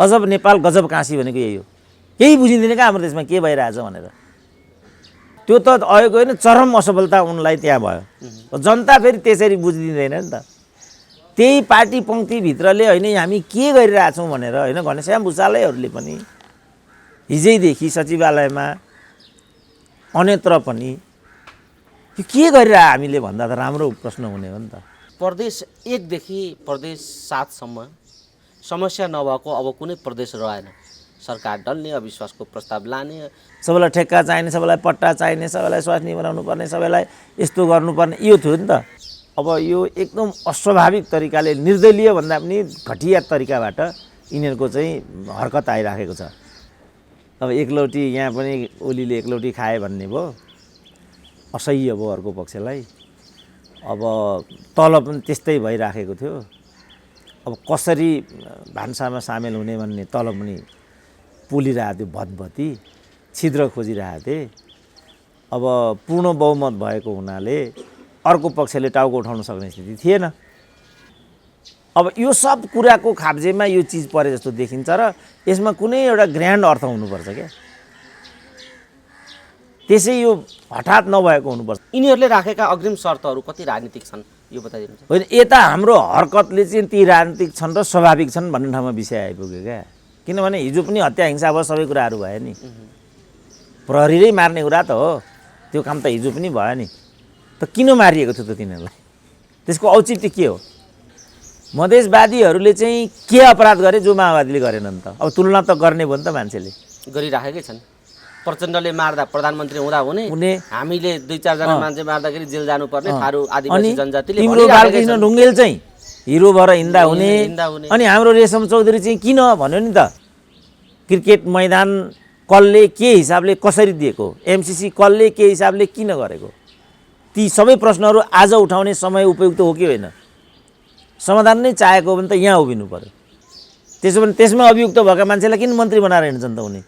अजब नेपाल गजब काशी भनेको यही हो। केही बुझिँदैन क्या हाम्रो देशमा के भइरहेछ भनेर। त्यो त आएको होइन, चरम असफलता उनलाई त्यहाँ भयो। जनता फेरि त्यसरी बुझिदिँदैन नि त। त्यही पार्टी पङ्क्तिभित्रले होइन हामी के गरिरहेछौँ भनेर होइन घनश्याम भुषालैहरूले पनि हिजैदेखि सचिवालयमा अन्यत्र पनि यो के गरिरह हामीले भन्दा त राम्रो प्रश्न हुने हो नि त। प्रदेश 1 देखि प्रदेश 7 सम्म समस्या नभएको अब कुनै प्रदेश रहेन। सरकार डल्ने, अविश्वासको प्रस्ताव लाने, सबैलाई ठेक्का चाहिने, सबैलाई पट्टा चाहिने, सबैलाई स्वास्नी बनाउनु पर्ने, सबैलाई यस्तो गर्नुपर्ने, यो थियो नि त। अब यो एकदम अस्वाभाविक तरिकाले, निर्दलीय भन्दा पनि घटिया तरिकाबाट यिनीहरूको चाहिँ हरकत आइराखेको छ। अब एकलौटी यहाँ पनि ओलीले एकलौटी खाए भन्ने भयो, असह्य भयो अर्को पक्षलाई। अब तल पनि त्यस्तै भइराखेको थियो। अब कसरी भान्सामा सामेल हुने भन्ने तल पनि पोलिरहेको थियो, भतभती छिद्र खोजिरहेको थिए। अब पूर्ण बहुमत भएको हुनाले अर्को पक्षले टाउको उठाउन सक्ने स्थिति थिएन। अब यो सब कुराको खाब्जेमा यो चिज परे जस्तो देखिन्छ र यसमा कुनै एउटा ग्रान्ड अर्थ हुनुपर्छ क्या। त्यसै यो हठात नभएको हुनुपर्छ। यिनीहरूले राखेका अग्रिम शर्तहरू कति राजनीतिक छन् यो बताइदिनुहुन्छ। होइन, यता हाम्रो हरकतले चाहिँ ती राजनीतिक छन् र स्वाभाविक छन् भन्ने ठाउँमा विषय आइपुग्यो क्या। किनभने हिजो पनि हत्या हिंसा भयो, सबै कुराहरू भयो नि। प्रहरीले मार्ने कुरा त हो, त्यो काम त हिजो पनि भयो नि। त किन मारिएको थियो त तिनीहरूलाई? त्यसको औचित्य के हो? मधेसवादीहरूले चाहिँ के अपराध गरे जो माओवादीले गरेन नि त? अब तुलना त गर्ने भयो नि त मान्छेले। गरिराखेकै छन्। प्रचण्डले मार्दा प्रधानमन्त्री हुँदा हुने, हामीले 2-4 जना मान्छे मार्दाखेरि जेल जानुपर्ने, थारू आदिवासी जनजातिले तिम्रो बालकृष्ण ढुङ्गेल चाहिँ हिरो भएर हिँड्दा हुने। अनि हाम्रो रेशम चौधरी चाहिँ किन भन्यो नि त? क्रिकेट मैदान कसले के हिसाबले कसरी दिएको, एमसीसी कसले के हिसाबले किन गरेको, ती सबै प्रश्नहरू आज उठाउने समय उपयुक्त हो कि होइन? समाधान नै चाहेको हो भने त यहाँ उभिनु पर्यो। त्यसो भने त्यसमा अभियुक्त भएका मान्छेलाई किन मन्त्री बनाएर हिँड्छन् त उनी?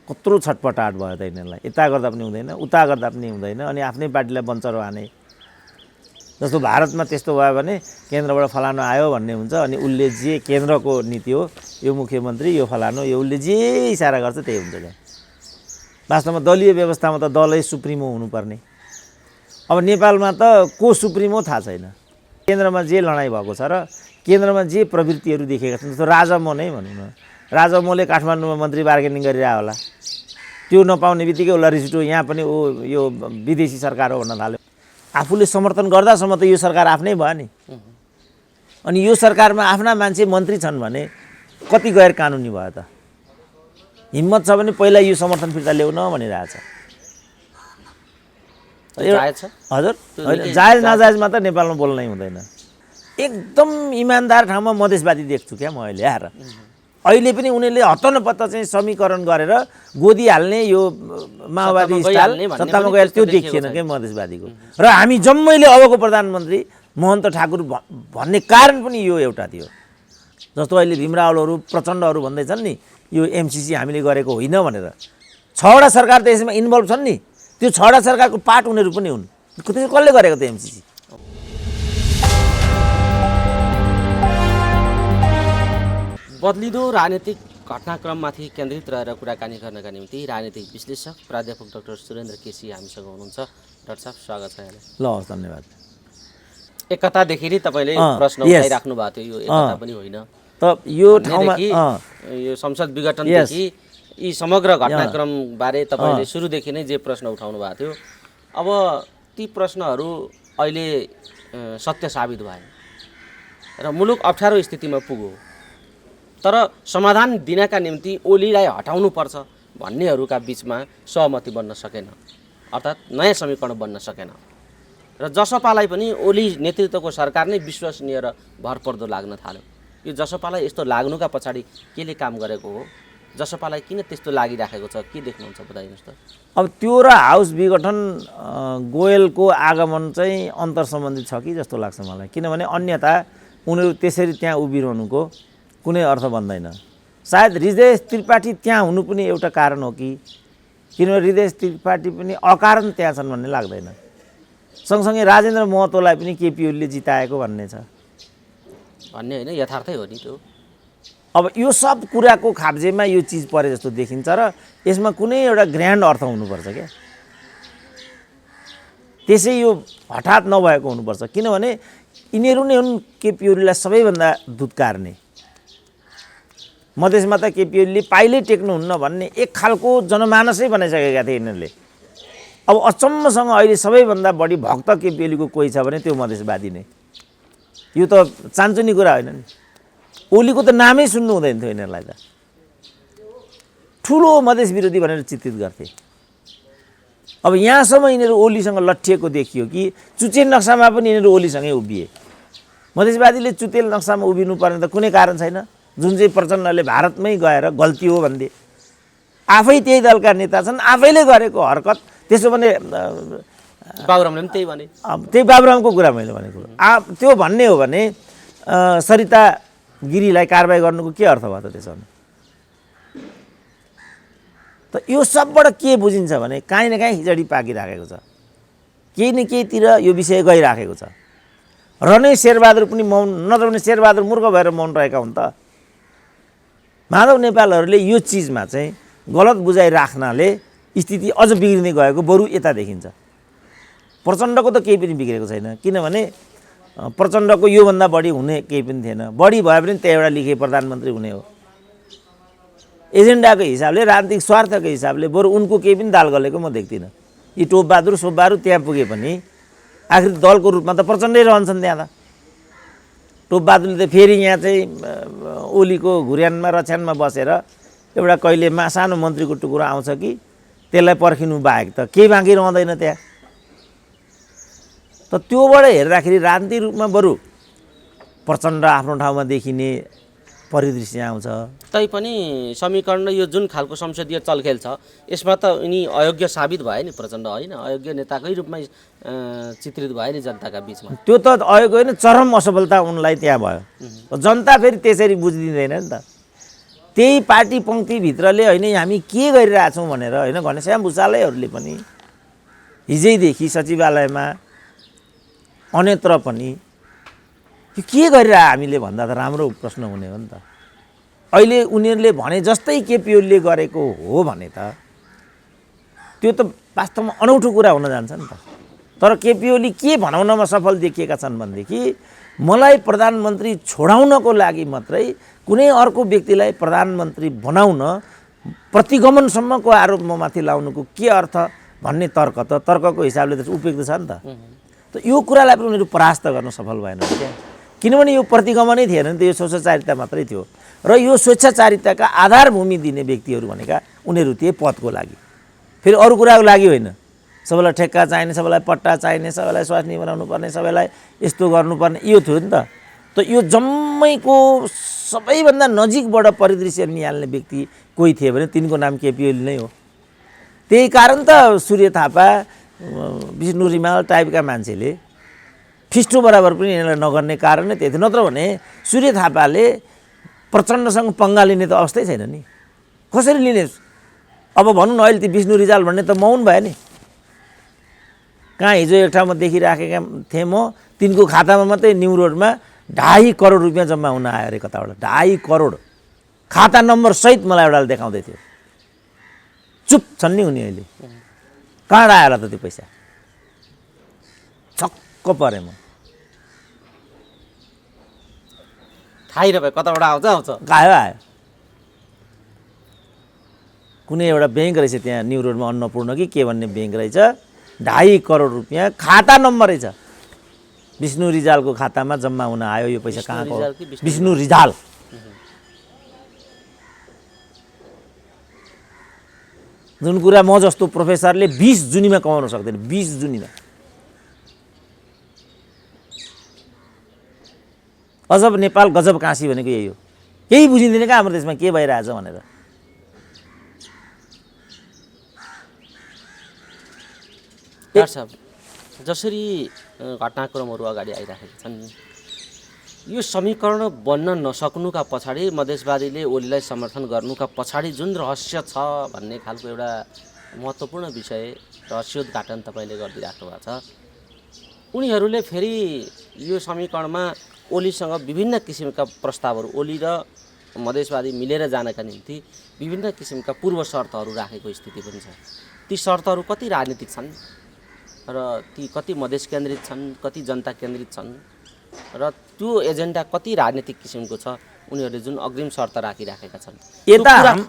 कत्रो छटपटाट भयो त यिनीहरूलाई। यता गर्दा पनि हुँदैन, उता गर्दा पनि हुँदैन, अनि आफ्नै पार्टीलाई बन्चरो हाने। जस्तो भारतमा त्यस्तो भयो भने केन्द्रबाट फलानु आयो भन्ने हुन्छ, अनि उसले जे केन्द्रको नीति हो, यो मुख्यमन्त्री, यो फलानु, यो उसले जे इसारा गर्छ त्यही हुन्छ क्या। वास्तवमा दलीय व्यवस्थामा त दलै सुप्रिमो हुनुपर्ने। अब नेपालमा त को सुप्रिमो थाहा छैन। केन्द्रमा जे लडाइँ भएको छ र केन्द्रमा जे प्रवृत्तिहरू देखेका छन्, जस्तो राजामो नै भनौँ न, राजामोले काठमाडौँमा मन्त्री बार्गेनिङ गरिरह होला, त्यो नपाउने बित्तिकै उसलाई रिस उठ्यो, यहाँ पनि यो विदेशी सरकार हो भन्न थाल्यो। आफूले समर्थन गर्दासम्म त यो सरकार आफ्नै भयो नि। अनि यो सरकारमा आफ्ना मान्छे मन्त्री छन् भने कति गैर कानुनी भयो त? हिम्मत छ भने पहिला यो समर्थन फिर्ता ल्याउन भनिरहेछ। हजुर, जायज नजायजमा त नेपालमा बोल्नै हुँदैन। एकदम इमान्दार ठाउँमा मधेसवादी देख्छु क्या म अहिले आएर। अहिले पनि उनीहरूले हत्तनपत्त चाहिँ समीकरण गरेर गोदी हाल्ने यो माओवादी स्टाइल सत्तामा गएर त्यो देखिएन क्या मधेसवादीको। र हामी जम्मैले अबको प्रधानमन्त्री महन्त ठाकुर भन्ने कारण पनि यो एउटा थियो। जस्तो अहिले भीमरावलहरू प्रचण्डहरू भन्दैछन् नि यो एमसीसी हामीले गरेको होइन भनेर। 6वटा सरकार त यसमा इन्भल्भ छन् नि, त्यो 6वटा सरकारको पार्ट उनीहरू पनि हुन्। त्यसो कसले गरेको त एमसीसी? बदलिदो राजनीतिक घटनाक्रममाथि केन्द्रित रहेर कुराकानी गर्नका निम्ति राजनीतिक विश्लेषक प्राध्यापक डाक्टर सुरेन्द्र केसी हामीसँग हुनुहुन्छ। डाक्टर साहब स्वागत छ यहाँलाई। ल हस्, धन्यवाद। एकतादेखि नै तपाईँले प्रश्न उठाइराख्नु भएको थियो, यो एकता पनि होइन त यो ठाउँमा यो संसद विघटनदेखि यी समग्र घटनाक्रमबारे तपाईँले सुरुदेखि नै जे प्रश्न उठाउनु भएको थियो, अब ती प्रश्नहरू अहिले सत्य साबित भए र मुलुक अप्ठ्यारो स्थितिमा पुग्यो। तर समाधान दिनका निम्ति ओलीलाई हटाउनुपर्छ भन्नेहरूका बिचमा सहमति बन्न सकेन, अर्थात् नयाँ समीकरण बन्न सकेन। र जसपालाई पनि ओली नेतृत्वको सरकार नै विश्वसनीय र भरपर्दो लाग्न थाल्यो। यो जसपालाई यस्तो लाग्नुका पछाडि केले काम गरेको हो? जसपालाई किन त्यस्तो लागिराखेको छ, के देख्नुहुन्छ बताइदिनुहोस् त। अब त्यो र हाउस विघटन गोयलको आगमन चाहिँ अन्तर सम्बन्धित छ कि जस्तो लाग्छ मलाई। किनभने अन्यथा उनीहरू त्यसरी त्यहाँ उभिरहनुको कुनै अर्थ बन्दैन। सायद हृदय त्रिपाठी त्यहाँ हुनु पनि एउटा कारण हो कि, किनभने हृदय त्रिपाठी पनि अकारण त्यहाँ छन् भन्ने लाग्दैन। सँगसँगै राजेन्द्र महतोलाई पनि केपी ओलीले जिताएको भन्ने छ भन्ने होइन, यथार्थै हो नि त्यो। अब यो सब कुराको खाब्जेमा यो चिज परे जस्तो देखिन्छ र यसमा कुनै एउटा ग्रान्ड अर्थ हुनुपर्छ क्या। त्यसै यो हठात नभएको हुनुपर्छ, किनभने यिनीहरू नै हुन् केपी ओलीलाई सबैभन्दा धुत्कारने। मधेसमा त केपी ओलीले पाइलै टेक्नुहुन्न भन्ने एक खालको जनमानसै बनाइसकेका थिए यिनीहरूले। अब अचम्मसँग अहिले सबैभन्दा बढी भक्त केपी ओलीको कोही छ भने त्यो मधेसवादी नै। यो त चान्चुने कुरा होइन नि। ओलीको त नामै सुन्नु हुँदैन थियो यिनीहरूलाई त। ठुलो मधेस विरोधी भनेर चित्रित गर्थे। अब यहाँसम्म यिनीहरू ओलीसँग लट्ठिएको देखियो कि चुचेल नक्सामा पनि यिनीहरू ओलीसँगै उभिए। मधेसवादीले चुतेल नक्सामा उभिनु पर्ने त कुनै कारण छैन। जुन चाहिँ प्रचण्डले भारतमै गएर गल्ती हो भन्थे। आफै त्यही दलका नेता छन्, आफैले गरेको हरकत। त्यसो भने बाबुरामले पनि त्यही भने। त्यही बाबुरामको कुरा मैले भनेको। त्यो भन्ने हो भने सरिता गिरीलाई कारबाही गर्नुको के अर्थ भयो त त्यसो भने? त यो सबबाट के बुझिन्छ भने काहीँ न काहीँ खिचडी पाकिराखेको छ, केही न केहीतिर यो विषय गइराखेको छ। र नै शेरबहादुर पनि मौन, नत्र भने शेरबहादुर मूर्ख भएर मौन रहेका हुन् त। माधव नेपालहरूले यो चिजमा चाहिँ गलत बुझाइ राख्नाले स्थिति अझ बिग्रिँदै गएको बरु यता देखिन्छ। प्रचण्डको त केही पनि बिग्रेको छैन, किनभने प्रचण्डको योभन्दा बढी हुने केही पनि थिएन। बढी भए पनि त्यहाँ एउटा लिखे प्रधानमन्त्री हुने हो। एजेन्डाको हिसाबले, राजनीतिक स्वार्थको हिसाबले बरु उनको केही पनि दाल गलेको म देख्दिनँ। यी टोपबहादुर सोपबहादुर त्यहाँ पुगे पनि आखिर दलको रूपमा त प्रचण्डै रहन्छन् त्यहाँ त। टोपबहादुरले त फेरि यहाँ चाहिँ ओलीको घुर्यानमा रछ्यानमा बसेर एउटा कहिले सानो मन्त्रीको टुक्रो आउँछ कि त्यसलाई पर्खिनु बाहेक त केही बाँकी रहँदैन त्यहाँ। त त्योबाट हेर्दाखेरि राजनीतिक रूपमा बरु प्रचण्ड आफ्नो ठाउँमा देखिने परिदृश्य आउँछ। तैपनि समीकरण यो जुन खालको संसदीय चलखेल छ यसमा त यिनी अयोग्य साबित भए नि प्रचण्ड, होइन? अयोग्य नेताकै रूपमा चित्रित भए नि जनताका बिचमा। त्यो त अयोग्य होइन, चरम असफलता उनलाई त्यहाँ भयो। जनता फेरि त्यसरी बुझिदिँदैन नि त। त्यही पार्टी पङ्क्तिभित्रले होइन हामी के गरिरहेछौँ भनेर होइन घनश्याम भुषालैहरूले पनि हिजैदेखि सचिवालयमा अन्यत्र पनि यो के गरिरह हामीले भन्दा त राम्रो प्रश्न हुने हो नि त। अहिले उनीहरूले भने जस्तै केपी ओलीले गरेको हो भने त त्यो त वास्तवमा अनौठो कुरा हुन जान्छ नि त। तर केपी ओली के भनाउनमा सफल देखिएका छन् भनेदेखि मलाई प्रधानमन्त्री छोडाउनको लागि मात्रै कुनै अर्को व्यक्तिलाई प्रधानमन्त्री बनाउन प्रतिगमनसम्मको आरोप ममाथि लाउनुको के अर्थ भन्ने तर्कको हिसाबले त उपयुक्त छ नि त। त यो कुरालाई पनि उनीहरू परास्त गर्न सफल भएन क्या। किनभने यो प्रतिगमनै थिएन नि त, यो स्वेच्छाचारिता मात्रै थियो। र यो स्वेच्छाचारिताका आधारभूमि दिने व्यक्तिहरू भनेका उनीहरू थिए पदको लागि, फेरि अरू कुराको लागि होइन। सबैलाई ठेक्का चाहिने, सबैलाई पट्टा चाहिने, सबैलाई स्वास्नी बनाउनु पर्ने, सबैलाई यस्तो गर्नुपर्ने, यो थियो नि त। त यो जम्मैको सबैभन्दा नजिकबाट परिदृश्य निहाल्ने व्यक्ति कोही थिए भने तिनको नाम केपी ओली नै हो। त्यही कारण त सूर्य थापा, विष्णु रिमाल टाइपका मान्छेले फिस्टो बराबर पनि यिनीहरूलाई नगर्ने कारण नै त्यही थियो। नत्र भने सूर्य थापाले प्रचण्डसँग पङ्गा लिने त अवस्थै छैन नि। कसरी लिने? अब भनौँ न अहिले ती विष्णु रिजाल भन्ने त मौन भयो नि। कहाँ हिजो एक ठाउँमा देखिराखेका थिएँ म, तिनको खातामा मात्रै न्यु रोडमा 2.5 करोड रुपियाँ जम्मा हुन आयो अरे कताबाट। 2.5 करोड खाता नम्बर सहित मलाई एउटाले देखाउँदै थियो। चुप छन् नि उनी अहिले। कहाँ आयो होला त त्यो पैसा? छक्क परेँ म। थाहै नभए कताबाट आउँछ आयो। कुनै एउटा ब्याङ्क रहेछ त्यहाँ न्यु रोडमा, अन्नपूर्ण कि के भन्ने ब्याङ्क रहेछ। 2.5 करोड रुपियाँ खाता नम्बरै छ। विष्णु रिजालको खातामा जम्मा हुन आयो यो पैसा। कहाँको? विष्णु रिजाल। जुन कुरा म जस्तो प्रोफेसरले 20 जुनीमा कमाउन सक्दैन। 20 जुनीमा। अजब नेपाल गजब काशी भनेको यही हो। केही बुझिँदैन क्या हाम्रो देशमा के भइरहेछ भनेर। डाक्टर साहब, जसरी घटनाक्रमहरू अगाडि आइराखेका छन्, यो समीकरण बन्न नसक्नुका पछाडि, मधेसवादीले ओलीलाई समर्थन गर्नुका पछाडि जुन रहस्य छ भन्ने खालको एउटा महत्त्वपूर्ण विषय रहस्योद्घाटन तपाईँले गरिदिइराख्नु भएको छ। उनीहरूले फेरि यो समीकरणमा ओलीसँग विभिन्न किसिमका प्रस्तावहरू, ओली र मधेसवादी मिलेर जानका निम्ति विभिन्न किसिमका पूर्व शर्तहरू राखेको स्थिति पनि छ। ती शर्तहरू कति राजनीतिक छन् र ती कति मधेस केन्द्रित छन्, कति जनता केन्द्रित छन् र त्यो एजेन्डा कति राजनीतिक किसिमको छ, उनीहरूले जुन अग्रिम शर्त राखिराखेका छन्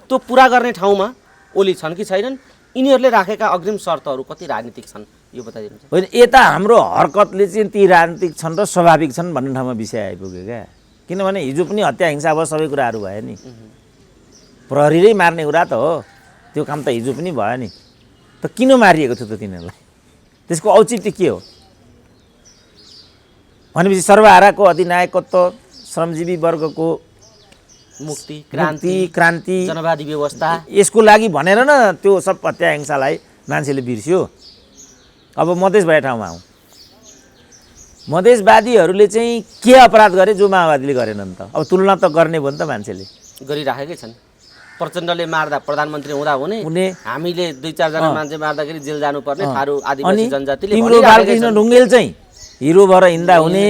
त्यो पुरा गर्ने ठाउँमा ओली छन् कि छैनन्, यिनीहरूले राखेका अग्रिम शर्तहरू कति राजनीतिक छन् यो बताइदिनुहुन्छ। होइन, यता हाम्रो हरकतले चाहिँ ती राजनीतिक छन् र स्वाभाविक छन् भन्ने ठाउँमा विषय आइपुग्यो क्या। किनभने हिजो पनि हत्या हिंसा भयो, सबै कुराहरू भयो नि, प्रहरीले मार्ने कुरा त हो, त्यो काम त हिजो पनि भयो नि, त किन मारिएको थियो त तिनीहरूलाई? त्यसको औचित्य के हो भनेपछि सर्वहाराको अधिनायकत्व, श्रमजीवी वर्गको मुक्ति, क्रान्ति, जनवादी व्यवस्था, यसको लागि भनेर न त्यो सब हत्या हिंसालाई मान्छेले बिर्स्यो। अब मधेस भए ठाउँमा आउँ, मधेसवादीहरूले चाहिँ के अपराध गरे जो माओवादीले गरेनन् त? अब तुलना त गर्ने भयो नि त, मान्छेले गरिराखेकै छन्। प्रचण्डले मार्दा प्रधानमन्त्री हुँदा हुने, हामीले 2-4 जना मान्छे मार्दाखेरि जेल जानुपर्ने थारू आदिवासी जनजातिले तिम्रो बालकृष्ण ढुङ्गेल चाहिँ हिरो भएर हिँड्दा हुने,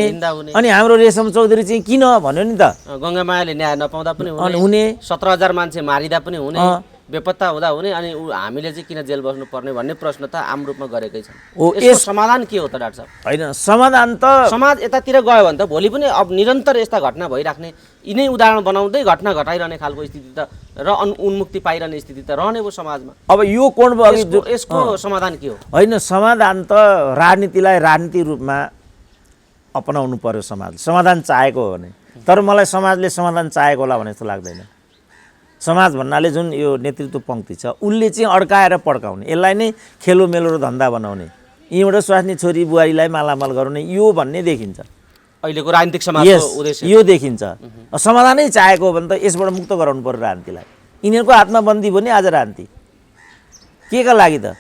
अनि हाम्रो रेशम चौधरी चाहिँ किन भन्यो नि त, गङ्गामायाले न्याय नपाउँदा पनि हुने, 17,000 मान्छे मारिदा पनि हुने, बेपत्ता हुँदा हुने, अनि हामीले चाहिँ किन जेल बस्नुपर्ने भन्ने प्रश्न त आम रूपमा गरेकै छन्। यसको समाधान के हो त डाक्टर साहब? होइन, समाधान त समाज यतातिर गयो भने त भोलि पनि अब निरन्तर यस्ता घटना भइराख्ने, यिनै उदाहरण बनाउँदै घटना घटाइरहने खालको स्थिति त र उन्मुक्ति पाइरहने स्थिति त रहने भयो समाजमा। अब यो कोणमा यसको समाधान के हो? होइन, समाधान त राजनीतिलाई राजनीतिक रूपमा अपनाउनु पर्यो समाजले, समाधान चाहेको हो भने। तर मलाई समाजले समाधान चाहेको होला भने जस्तो लाग्दैन। समाज भन्नाले जुन यो नेतृत्व पङ्क्ति छ, उसले चाहिँ अड्काएर पड्काउने, यसलाई नै खेलोमेलो र धन्दा बनाउने, यहीँबाट स्वास्नी छोरी बुहारीलाई मालामाल गराउने, यो भन्ने देखिन्छ अहिलेको राजनीतिक समाजको उद्देश्य। यो देखिन्छ। समाधानै चाहेको हो भने त यसबाट मुक्त गराउनु पर्यो राजनीतिलाई। यिनीहरूको हातमा बन्दी पनि आज राजनीति के का लागि त?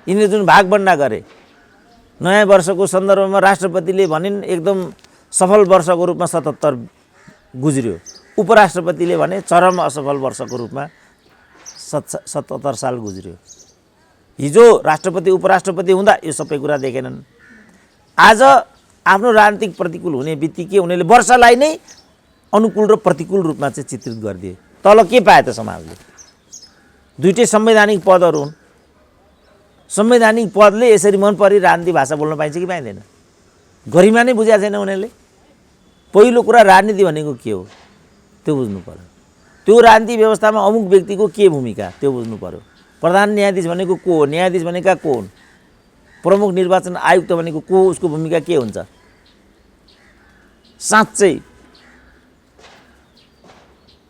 यिनीहरूले जुन भागभन्डा गरे, नयाँ वर्षको सन्दर्भमा राष्ट्रपतिले भनिन् एकदम सफल वर्षको रूपमा 77 गुज्रियो, उपराष्ट्रपतिले भने चरम असफल वर्षको रूपमा 77 साल गुज्रियो। हिजो राष्ट्रपति उपराष्ट्रपति हुँदा यो सबै कुरा देखेनन्। आज आफ्नो राजनीतिक प्रतिकूल हुने बित्तिकै उनीहरूले वर्षलाई नै अनुकूल र प्रतिकूल रूपमा चाहिँ चित्रित गरिदिए। तल के पाए त समाजले? दुईटै संवैधानिक पदहरू हुन्। संवैधानिक पदले यसरी मन परी राजनीतिक भाषा बोल्न पाइन्छ कि पाइँदैन? गरिमा नै बुझाएको छैन उनीहरूले। पहिलो कुरा राजनीति भनेको के हो त्यो बुझ्नु पर्यो। त्यो राजनीतिक व्यवस्थामा अमुक व्यक्तिको के भूमिका त्यो बुझ्नु पर्यो। प्रधान न्यायाधीश भनेको को हो? न्यायाधीश भनेका को हुन्? प्रमुख निर्वाचन आयुक्त भनेको को, उसको भूमिका के हुन्छ? साँच्चै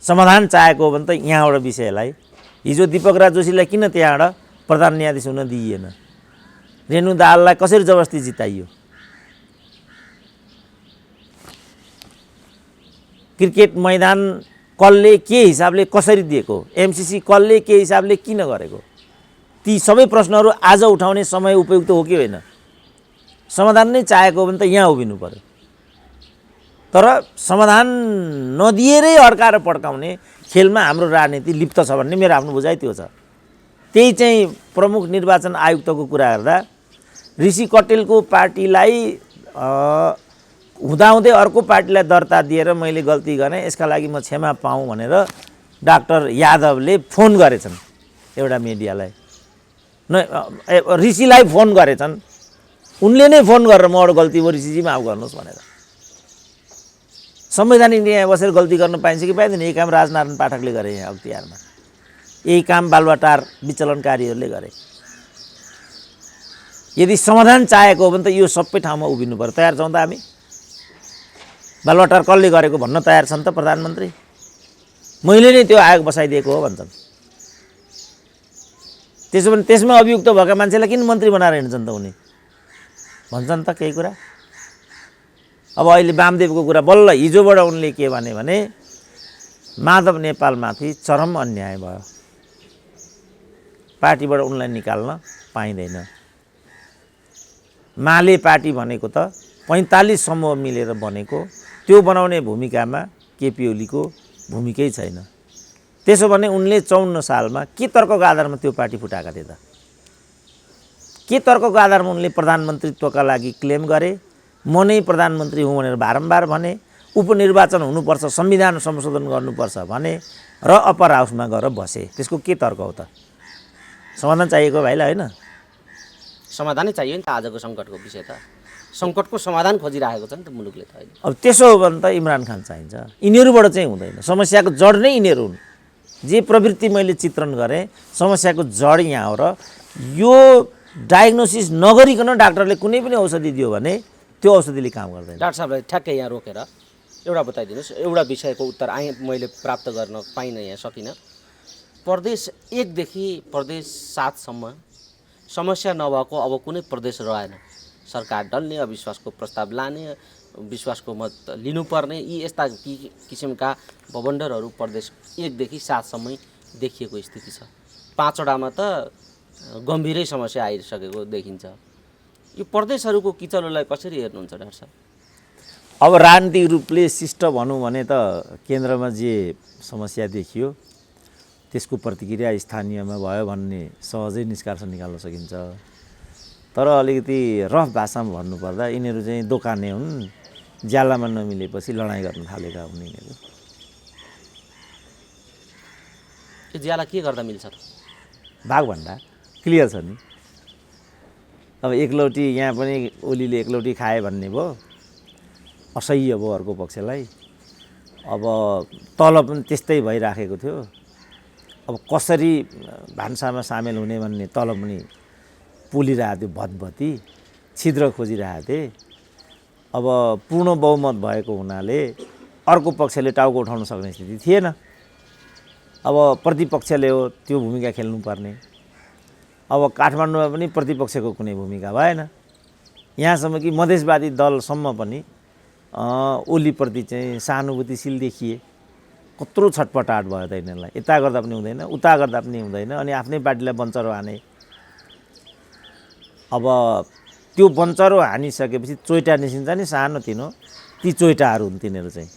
समाधान चाहेको हो भने त यहाँबाट विषयलाई, हिजो दीपक राज जोशीलाई किन त्यहाँबाट प्रधान न्यायाधीश हुन दिइएन? रेणु दाहाललाई कसरी जबरजस्ती जिताइयो? क्रिकेट मैदान कसले के हिसाबले कसरी दिएको? एमसीसी कसले के हिसाबले किन गरेको? ती सबै प्रश्नहरू आज उठाउने समय उपयुक्त हो कि होइन? समाधान नै चाहेको हो भने त यहाँ उभिनु पर्यो। तर समाधान नदिएरै अड्काएर पड्काउने खेलमा हाम्रो राजनीति लिप्त छ भन्ने मेरो आफ्नो बुझाइ त्यो छ। त्यही चाहिँ प्रमुख निर्वाचन आयुक्तको कुरा गर्दा ऋषि कटेलको पार्टीलाई हुँदाहुँदै अर्को पार्टीलाई दर्ता दिएर मैले गल्ती गरेँ, यसका लागि म क्षमा पाऊँ भनेर डाक्टर यादवले फोन गरेछन् एउटा मिडियालाई, ऋषिलाई फोन गरेछन्। उनले नै फोन गरेर मबाट गल्ती भयो ऋषिजी माफ गर्नुहोस् भनेर। संवैधानिक न्याय बसेर गल्ती गर्न पाइन्छ कि पाइँदैन? यही काम राजनारायण पाठकले गरे यहाँ अख्तियारमा, यही काम बालुवाटार विचलनकारीहरूले गरे। यदि समाधान चाहेको हो भने त यो सबै ठाउँमा उभिनु पर्यो। तयार छौँ त हामी? बालुवाटार कसले गरेको भन्न तयार छन् त प्रधानमन्त्री? मैले नै त्यो आयोग बसाइदिएको हो भन्छन्। त्यसो भने त्यसमा अभियुक्त भएका मान्छेलाई किन मन्त्री बनाएर हिँड्छन् त उनी? भन्छन् त केही कुरा? अब अहिले वामदेवको कुरा बल्ल हिजोबाट उनले के भने माधव नेपालमाथि चरम अन्याय भयो, पार्टीबाट उनलाई निकाल्न पाइँदैन। माले पार्टी भनेको त 45 समूह मिलेर बनेको, त्यो बनाउने भूमिकामा केपी ओलीको भूमिकै छैन। त्यसो भने उनले 54 सालमा के तर्कको आधारमा त्यो पार्टी फुटाएका थिए त? के तर्कको आधारमा उनले प्रधानमन्त्रीत्वका लागि क्लेम गरे? म नै प्रधानमन्त्री हुँ भनेर बारम्बार भने। उपनिर्वाचन हुनुपर्छ, संविधान संशोधन गर्नुपर्छ भने र अप्पर हाउसमा गएर बसे, त्यसको के तर्क हो त? समाधान चाहिएको भाइलाई होइन? समाधानै चाहियो नि त आजको सङ्कटको विषय त। सङ्कटको समाधान खोजिरहेको छ नि त मुलुकले त अहिले। अब त्यसो हो भने त इमरान खान चाहिन्छ। यिनीहरूबाट चाहिँ हुँदैन। समस्याको जड नै यिनीहरू हुन्। जे प्रवृत्ति मैले चित्रण गरेँ, समस्याको जड यहाँ हो र यो डायग्नोसिस नगरिकन डाक्टरले कुनै पनि औषधि दियो भने त्यो औषधिले काम गर्दैन। डाक्टर साहबलाई ठ्याक्कै यहाँ रोकेर एउटा बताइदिनुहोस्, एउटा विषयको उत्तर मैले प्राप्त गर्न पाइनँ, यहाँ सकिनँ। प्रदेश 1 देखि प्रदेश 7 सम्म समस्या नभएको अब कुनै प्रदेश रहेन। सरकार डल्ने, अविश्वासको प्रस्ताव लाने, विश्वासको मत लिनुपर्ने, यी यस्ता किसिमका भवन्डरहरू प्रदेश 1 देखि 7 सम्मै देखिएको स्थिति छ। 5 वटामा त गम्भीरै समस्या आइसकेको देखिन्छ। यो प्रदेशहरूको किचलोलाई कसरी हेर्नुहुन्छ डाक्टर साहब? अब राजनीतिक रूपले शिष्ट भनौँ भने त केन्द्रमा जे समस्या देखियो त्यसको प्रतिक्रिया स्थानीयमा भयो भन्ने सहजै निष्कर्ष निकाल्न सकिन्छ। तर अलिकति रफ भाषामा भन्नुपर्दा यिनीहरू चाहिँ दोकाने हुन्, ज्यालामा नमिलेपछि लडाइँ गर्न थालेका हुन् यिनीहरू। यो ज्याला के गर्दा मिल्छ त? भागभन्डा क्लियर छ नि। अब एकलौटी यहाँ पनि ओलीले एकलौटी खाए भन्ने भयो, असह्य भयो अर्को पक्षलाई। अब तल पनि त्यस्तै भइराखेको थियो। अब कसरी भान्सामा सामेल हुने भन्ने तल पनि पोलिरहेको थियो, भतभती छिद्र खोजिरहेको थिए। अब पूर्ण बहुमत भएको हुनाले अर्को पक्षले टाउको उठाउन सक्ने स्थिति थिएन। अब प्रतिपक्षले हो त्यो भूमिका खेल्नुपर्ने। अब काठमाडौँमा पनि प्रतिपक्षको कुनै भूमिका भएन। यहाँसम्म कि मधेसवादी दलसम्म पनि ओलीप्रति चाहिँ सहानुभूतिशील देखिए। कत्रो छटपटाट भयो त यिनीहरूलाई। यता गर्दा पनि हुँदैन, उता गर्दा पनि हुँदैन, अनि आफ्नै पार्टीलाई बन्चरो हाने। अब त्यो बन्चरो हानिसकेपछि चोइटा निस्किन्छ नि सानो तिनो, ती चोइटाहरू हुन् तिनीहरू चाहिँ।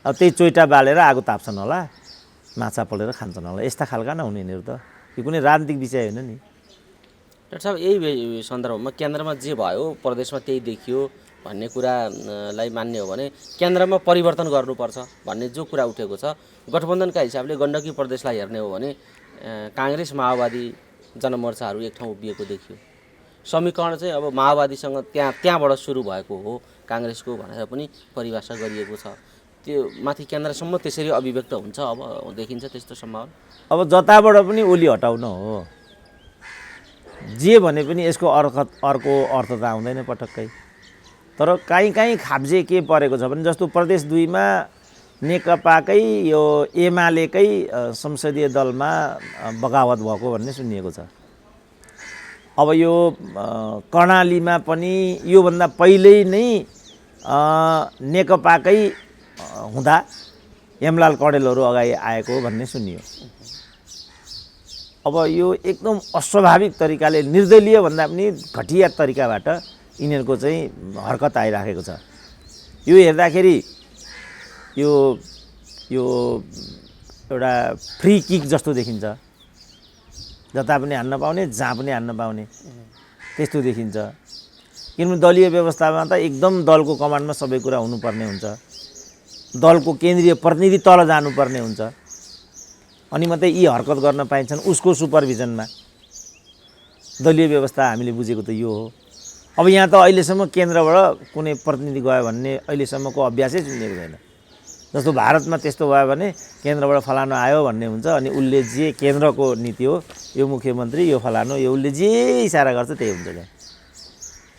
अब त्यही चोइटा बालेर आगो ताप्छन् होला, माछा पलेर खान्छन् होला, यस्ता खालका न हुने यिनीहरू त। यो कुनै राजनीतिक विषय होइन नि। डाक्टर साहब, यही सन्दर्भमा केन्द्रमा जे भयो प्रदेशमा त्यही देखियो भन्ने कुरालाई मान्ने हो भने केन्द्रमा परिवर्तन गर्नुपर्छ भन्ने जो कुरा उठेको छ, गठबन्धनका हिसाबले गण्डकी प्रदेशलाई हेर्ने हो भने काङ्ग्रेस माओवादी जनमोर्चाहरू एक ठाउँ उभिएको देखियो। समीकरण चाहिँ अब माओवादीसँग त्यहाँबाट सुरु भएको हो काङ्ग्रेसको भनेर पनि परिभाषा गरिएको छ। त्यो माथि केन्द्रसम्म त्यसरी अभिव्यक्त हुन्छ अब देखिन्छ त्यस्तो सम्भावना। अब जताबाट पनि ओली हटाउन हो, जे भने पनि यसको अर्को अर्थ त आउँदैन पटक्कै। तर काहीँ खाब्जे के परेको छ भने जस्तो प्रदेश 2 मा नेकपाकै यो एमालेकै संसदीय दलमा बगावत भएको भन्ने सुनिएको छ। अब यो कर्णालीमा पनि योभन्दा पहिल्यै नै नेकपाकै हुँदा हेमलाल कडेलहरू अगाडि आएको भन्ने सुनियो। अब यो एकदम अस्वाभाविक तरिकाले, निर्दलीय भन्दा पनि घटिया तरिकाबाट यिनीहरूको चाहिँ हरकत आइराखेको छ। यो हेर्दाखेरि यो एउटा फ्री किक जस्तो देखिन्छ। जता पनि हान्न पाउने, जहाँ पनि हान्न पाउने त्यस्तो देखिन्छ। किनभने दलीय व्यवस्थामा त एकदम दलको कमान्डमा सबै कुरा हुनुपर्ने हुन्छ। दलको केन्द्रीय प्रतिनिधि तल जानुपर्ने हुन्छ, अनि मात्रै यी हरकत गर्न पाइन्छन् उसको सुपरभिजनमा। दलीय व्यवस्था हामीले बुझेको त यो हो। अब यहाँ त अहिलेसम्म केन्द्रबाट कुनै प्रतिनिधि गयो भन्ने अहिलेसम्मको अभ्यासै सुनिएको छैन। जस्तो भारतमा त्यस्तो भयो भने केन्द्रबाट फलानु आयो भन्ने हुन्छ, अनि उसले जे केन्द्रको नीति हो, यो मुख्यमन्त्री, यो फलानु, यो उसले जे इसारा गर्छ त्यही हुन्छ। त्यहाँ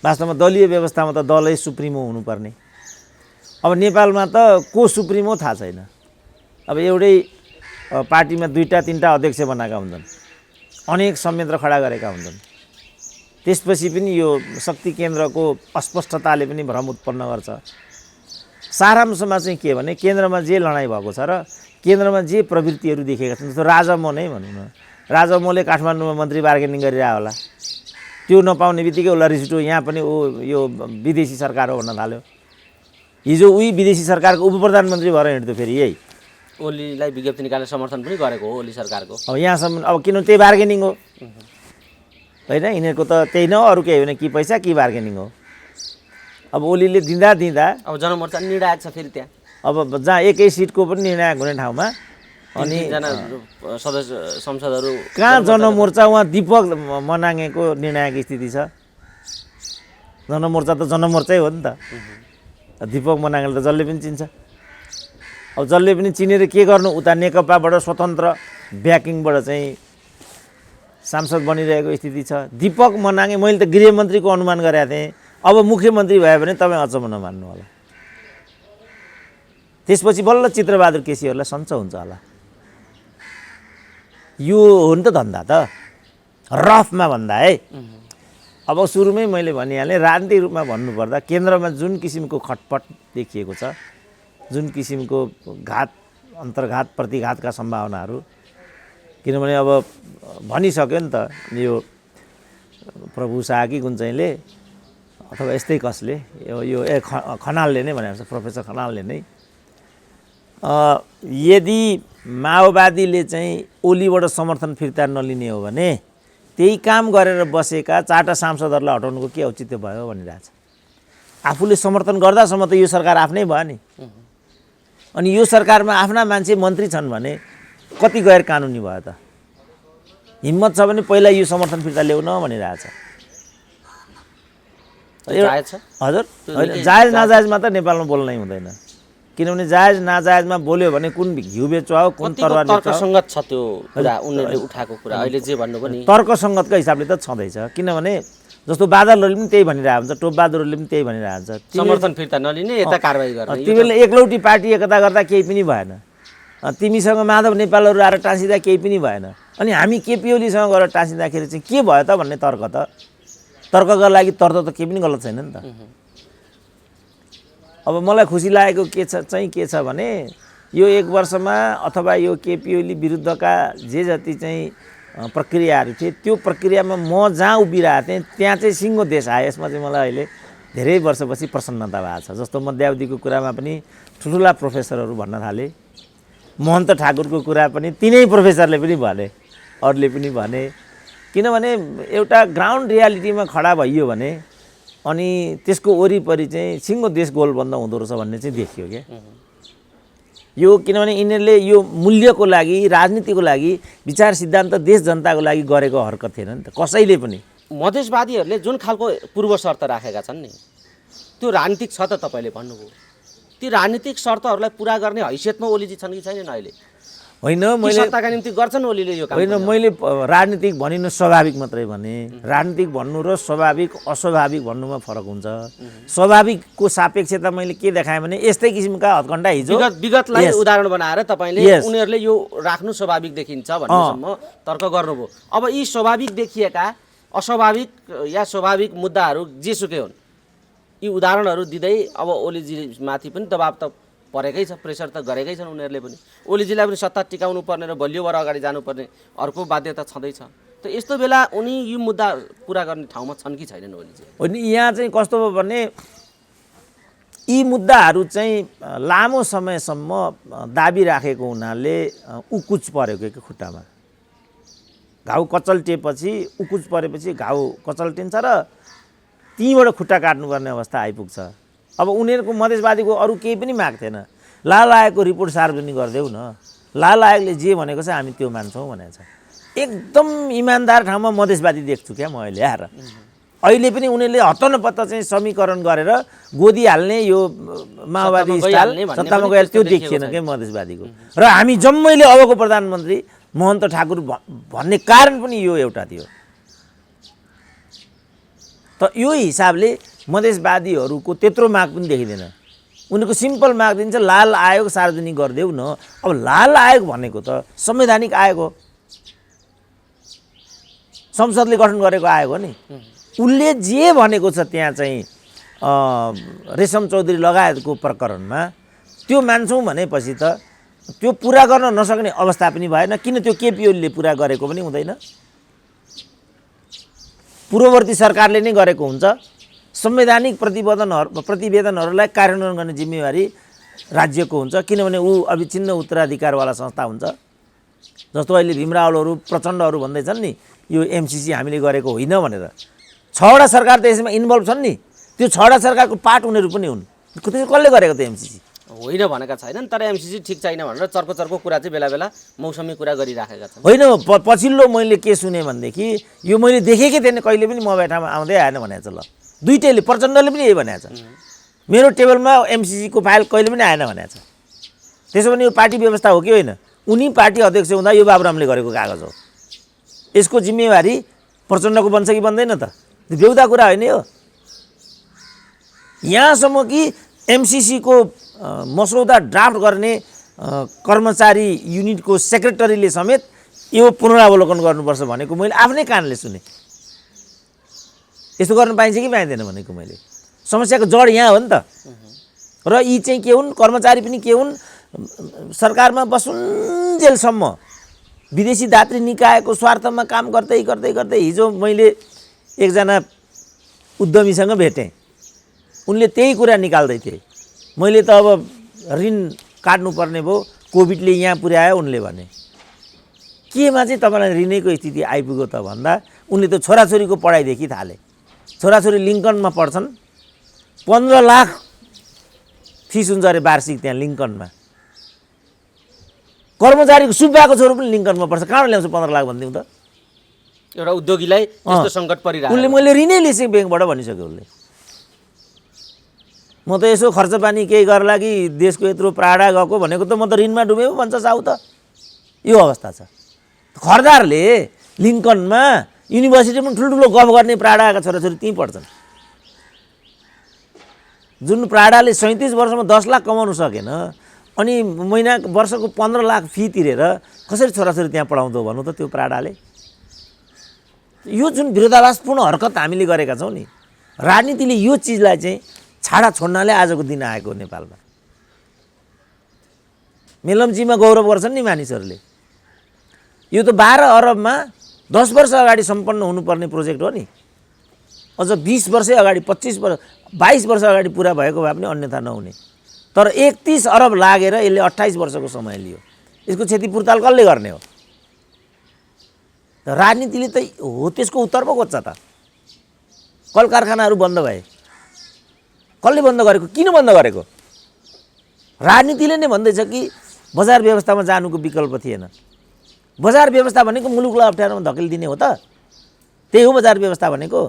वास्तवमा दलीय व्यवस्थामा त दलै सुप्रिमो हुनुपर्ने। अब नेपालमा त को सुप्रिमो थाहा छैन। अब एउटै पार्टीमा 2-3टा अध्यक्ष बनाएका हुन्छन्, अनेक संयन्त्र खडा गरेका हुन्छन्। त्यसपछि पनि यो शक्ति केन्द्रको अस्पष्टताले पनि भ्रम उत्पन्न गर्छ। सारांशमा चाहिँ के भने केन्द्रमा जे लडाइँ भएको छ र केन्द्रमा जे प्रवृत्तिहरू देखेका छन्, जस्तो राजा मो नै भनौँ न, राजा मोले काठमाडौँमा मन्त्री बार्गेनिङ गरिरह होला, त्यो नपाउने बित्तिकै उसलाई रिस उठ्यो, यहाँ पनि यो विदेशी सरकार हो भन्न थाल्यो। हिजो उही विदेशी सरकारको उपप्रधानमन्त्री भएर हिँड्थ्यो फेरि यही। ओलीलाई विज्ञप्ति निकालेर समर्थन पनि गरेको हो ओली सरकारको। अब यहाँसम्म अब किन त्यही बार्गेनिङ हो होइन, यिनीहरूको त त्यही न, अरू केही होइन, कि पैसा कि बार्गेनिङ हो। अब ओलीले दिँदा अब जनमोर्चा निर्णायक छ फेरि त्यहाँ अब जहाँ एकै सिटको पनि निर्णायक हुने ठाउँमा अनि जना सदस्य संसदहरू कहाँ जनमोर्चा उहाँ दीपक मनाङेको निर्णायक स्थिति छ। जनमोर्चा त जनमोर्चै हो नि त। दीपक मनाङले त जसले पनि चिन्छ। अब जसले पनि चिनेर के गर्नु, उता नेकपाबाट स्वतन्त्र ब्याकिङबाट चाहिँ सांसद बनिरहेको स्थिति छ। दीपक मनाङे मैले त गृहमन्त्रीको अनुमान गरेका थिएँ, अब मुख्यमन्त्री भयो भने तपाईँ अचम्म नमान्नु होला। त्यसपछि बल्ल चित्रबहादुर केसीहरूलाई सन्चो हुन्छ होला। यो हो नि त धन्दा त, रफमा भन्दा है। अब सुरुमै मैले भनिहालेँ, राजनीतिक रूपमा भन्नुपर्दा केन्द्रमा जुन किसिमको खटपट देखिएको छ, जुन किसिमको घात अन्तर्घात प्रतिघातका सम्भावनाहरू, किनभने अब भनिसक्यो नि त यो प्रभु शाह कि कुन चाहिँले अथवा यस्तै कसले यो खनालले नै भनेको छ, प्रोफेसर खनालले नै यदि माओवादीले चाहिँ ओलीबाट समर्थन फिर्ता नलिने हो भने त्यही काम गरेर बसेका 4टा सांसदहरूलाई हटाउनुको के औचित्य भयो भनिरहेछ। आफूले समर्थन गर्दासम्म त यो सरकार आफ्नै भयो नि। अनि यो सरकारमा आफ्ना मान्छे मन्त्री छन् भने कति गैर कानुनी भयो त। हिम्मत छ भने पहिला यो समर्थन फिर्ता ल्याउन भनिरहेछ। हजुर, जायज नाजायजमा त नेपालमा बोल्नै हुँदैन, किनभने जायज नाजायजमा बोल्यो भने कुन घिउ बेचुवा हो, कुन तरवार बेचुवा हो। तर्कसङ्गत छ त्यो कुरा, उनीहरूले उठाएको कुरा अहिले जे भन्नुभयो नि तर्कसङ्गतको हिसाबले त छँदैछ। किनभने जस्तो बादलहरूले पनि त्यही भनिरहेको हुन्छ, टोपबहादुरहरूले पनि त्यही भनिरहेको हुन्छ, समर्थन फिर्ता नलिने यता कारबाही गर्ने। तिमीले एकलौटी पार्टी एकता गर्दा केही पनि भएन, तिमीसँग माधव नेपालहरू आएर टाँसिँदा केही पनि भएन, अनि हामी केपी ओलीसँग गएर टाँसिँदाखेरि चाहिँ के भयो त भन्ने तर्कका लागि तर्क त केही पनि गलत छैन नि त। अब मलाई खुसी लागेको के छ भने यो 1 वर्षमा अथवा यो केपी ओली विरुद्धका जे जति चाहिँ प्रक्रियाहरू थिए त्यो प्रक्रियामा म जहाँ उभिरहेको थिएँ त्यहाँ चाहिँ सिङ्गो देश आयो। यसमा चाहिँ मलाई अहिले धेरै वर्षपछि प्रसन्नता भएको छ। जस्तो मध्यावधिको कुरामा पनि ठुल्ठुला प्रोफेसरहरू भन्न थाले, महन्त ठाकुरको कुरा पनि तिनै प्रोफेसरले पनि भने, अरूले पनि भने। किनभने एउटा ग्राउन्ड रियालिटीमा खडा भइयो भने अनि त्यसको वरिपरि चाहिँ सिङ्गो देश गोलबन्द हुँदो रहेछ भन्ने चाहिँ देखियो क्या यो। किनभने यिनीहरूले यो मूल्यको लागि, राजनीतिको लागि, विचार सिद्धान्त देश जनताको लागि गरेको हरकत थिएन नि त कसैले पनि। मधेसवादीहरूले जुन खालको पूर्व शर्त राखेका छन् नि त्यो राजनीतिक छ त तपाईँले भन्नुभयो। ती राजनीतिक शर्तहरूलाई पुरा गर्ने हैसियतमा ओलीजी छन् कि छैनन् अहिले? होइन, मैले सत्ताका निम्ति गर्छन् ओलीले यो काम? होइन, मैले राजनीतिक भनिनु स्वाभाविक मात्रै भने। राजनीतिक भन्नु र स्वाभाविक अस्वाभाविक भन्नुमा फरक हुन्छ। स्वाभाविकको सापेक्षता मैले के देखाएँ भने यस्तै किसिमका हत्कण्डा हिजो विगतलाई उदाहरण बनाएर तपाईँले उनीहरूले यो राख्नु स्वाभाविक देखिन्छ भन्नेसम्म तर्क गर्नुभयो। अब यी स्वाभाविक देखिएका अस्वाभाविक या स्वाभाविक मुद्दाहरू जेसुकै हुन्, यी उदाहरणहरू दिँदै अब ओलीजी माथि पनि दबाब त परेकै छ, प्रेसर त गरेकै छन् उनीहरूले पनि। ओलीजीलाई पनि सत्ता टिकाउनु पर्ने र बलियो भएर अगाडि जानुपर्ने अर्को बाध्यता छँदैछ। त यस्तो बेला उनी यो मुद्दा पुरा गर्ने ठाउँमा छन् कि छैनन् ओलीजी? होइन, यहाँ चाहिँ कस्तो भयो भने यी मुद्दाहरू चाहिँ लामो समयसम्म दाबी राखेको हुनाले उकुच परेको कि खुट्टामा घाउ कचल्टिएपछि, उकुच परेपछि घाउ कचल्टिन्छ र तीबाट खुट्टा काट्नुपर्ने अवस्था आइपुग्छ। अब उनीहरूको मधेसवादीको अरू केही पनि माग थिएन। लाल आयोगको रिपोर्ट सार्वजनिक गरिदेऊ न, लाल आयोगले जे भनेको छ हामी त्यो मान्छौँ भनेको छ। एकदम इमान्दार ठाउँमा मधेसवादी देख्छु क्या म अहिले आएर। अहिले पनि उनीहरूले हत्तनपत्त चाहिँ समीकरण गरेर गोदी हाल्ने यो माओवादी स्टाइल सत्तामा गएर त्यो देखिएन क्या मधेसवादीको। र हामी जम्मैले अबको प्रधानमन्त्री महन्त ठाकुर भन्ने कारण पनि यो एउटा थियो। त यो हिसाबले मधेसवादीहरूको त्यत्रो माग पनि देखिँदैन। उनीहरूको सिम्पल माग दिन्छ लाल आयोग सार्वजनिक गरिदेऊ न। अब लाल आयोग भनेको त संवैधानिक आयोग हो, संसदले गठन गरेको आयोग हो नि। उसले जे भनेको छ त्यहाँ चाहिँ रेशम चौधरी लगायतको प्रकरणमा त्यो मान्छौँ भनेपछि त त्यो पुरा गर्न नसक्ने अवस्था पनि भएन। किन त्यो केपी ओलीले पुरा गरेको पनि हुँदैन, पूर्ववर्ती सरकारले नै गरेको हुन्छ। संवैधानिक प्रतिवेदनहरूलाई कार्यान्वयन गर्ने जिम्मेवारी राज्यको हुन्छ, किनभने ऊ अविच्छिन्न उत्तराधिकारवाला संस्था हुन्छ। जस्तो अहिले भीमरावलहरू प्रचण्डहरू भन्दैछन् नि यो एमसिसी हामीले गरेको होइन भनेर। 6वटा सरकार त यसमा इन्भल्भ छन् नि। त्यो 6वटा सरकारको पार्ट उनीहरू पनि हुन्। त्यसो कसले गरेको त एमसीसी? होइन भनेका छैनन्, तर एमसीसी ठिक छैन भनेर चर्को चर्को कुरा चाहिँ बेला बेला मौसमी कुरा गरिराखेका छन्। होइन, पछिल्लो मैले के सुने भनेदेखि यो मैले देखेकै थिएन कहिले पनि, म बैठामा आउँदै आएन भनेको छ। ल दुइटैले, प्रचण्डले पनि यही भनेको छ, मेरो टेबलमा एमसीसीको फाइल कहिले पनि आएन भनेको छ। त्यसो भने यो पार्टी व्यवस्था हो कि होइन? उनी पार्टी अध्यक्ष हुँदा यो बाबुरामले गरेको कागज हो। यसको जिम्मेवारी प्रचण्डको बन्छ कि बन्दैन त? त्यो बेहुदा कुरा होइन यो। यहाँसम्म कि एमसीसीको मसौदा ड्राफ्ट गर्ने कर्मचारी युनिटको सेक्रेटरीले समेत यो पुनरावलोकन गर्नुपर्छ भनेको मैले आफ्नै कानले सुने। यस्तो गर्न पाइन्छ कि पाइँदैन भनेको मैले। समस्याको जड यहाँ हो नि त। र यी चाहिँ के हुन्, कर्मचारी पनि के हुन्, सरकारमा बसुन्जेलसम्म विदेशी दात्री निकायको स्वार्थमा काम गर्दै गर्दै गर्दै हिजो मैले एकजना उद्यमीसँग भेटेँ, उनले त्यही कुरा निकाल्दै थिए। मैले त अब ऋण काट्नुपर्ने भयो, कोभिडले यहाँ पुर्यायो उनले भने। केमा चाहिँ तपाईँलाई ऋणैको स्थिति आइपुग्यो त भन्दा उनले त छोराछोरीको पढाइदेखि थाले। छोराछोरी लिङ्कनमा पढ्छन्, 15 लाख फिस हुन्छ अरे वार्षिक त्यहाँ लिङ्कनमा। कर्मचारीको सुब्बाको छोरो पनि लिङ्कनमा पढ्छ, कहाँबाट ल्याउँछ 15 लाख भनिदिउँ त? एउटा उद्योगीलाई यस्तो सङ्कट परिरहेको, उसले मैले ऋणै लिएँ ब्याङ्कबाट भनिसक्यो उसले। म त यसो खर्च पानी केही गर्ला कि देशको यत्रो प्राडा गएको भनेको त म त ऋणमा डुबे पो भन्छ साउ त। यो अवस्था छ। खरदारले लिङ्कनमा युनिभर्सिटी पनि ठुल्ठुलो गफ गर्ने प्राडाका छोराछोरी त्यहीँ पढ्छन्। जुन प्राडाले 37 वर्षमा 10 लाख कमाउनु सकेन अनि वर्षको 15 लाख फी तिरेर कसरी छोराछोरी त्यहाँ पढाउँदो भन्नु त त्यो प्राडाले? यो जुन विरोधाभासपूर्ण हरकत हामीले गरेका छौँ नि, राजनीतिले यो चिजलाई चाहिँ छाडा छोड्नाले आजको दिन आएको नेपालमा। मेलम्चीमा गौरव गर्छन् नि मानिसहरूले। यो त 12 अरबमा 10 वर्ष अगाडि सम्पन्न हुनुपर्ने प्रोजेक्ट हो नि। अझ 20 वर्षै अगाडि, 25 वर्ष, 22 वर्ष अगाडि पुरा भएको भए पनि अन्यथा नहुने। तर 31 अरब लागेर यसले 28 वर्षको समय लियो। यसको क्षतिपूर्ताल कसले गर्ने हो? राजनीतिले त हो त्यसको उत्तर पो खोज्छ त। कल कारखानाहरू बन्द भए, कसले बन्द गरेको? किन बन्द गरेको? राजनीतिले नै भन्दैछ कि बजार व्यवस्थामा जानुको विकल्प थिएन। बजार व्यवस्था भनेको मुलुकलाई अप्ठ्यारोमा धकेलिदिने हो त? त्यही हो बजार व्यवस्था भनेको।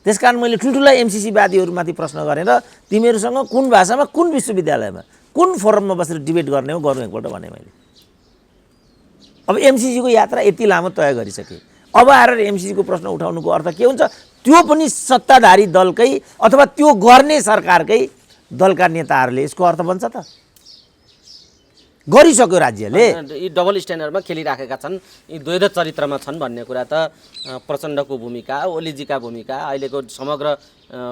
त्यसकारण मैले ठुल्ठुला एमसीसी वादीहरूमाथि प्रश्न गरेर तिमीहरूसँग कुन भाषामा, कुन विश्वविद्यालयमा, कुन फोरममा बसेर डिबेट गर्ने हो गर्नु एकपल्ट भने मैले। अब एमसीसीको यात्रा यति लामो तय गरिसके, अब आएर एमसीसीको प्रश्न उठाउनुको अर्थ के हुन्छ? त्यो पनि सत्ताधारी दलकै अथवा त्यो गर्ने सरकारकै दलका नेताहरूले यसको अर्थ बन्छ त? गरिसक्यो राज्यले। यी डबल स्ट्यान्डर्डमा खेलिराखेका छन्, यी द्वैध चरित्रमा छन् भन्ने कुरा त प्रचण्डको भूमिका, ओलीजीका भूमिका, अहिलेको समग्र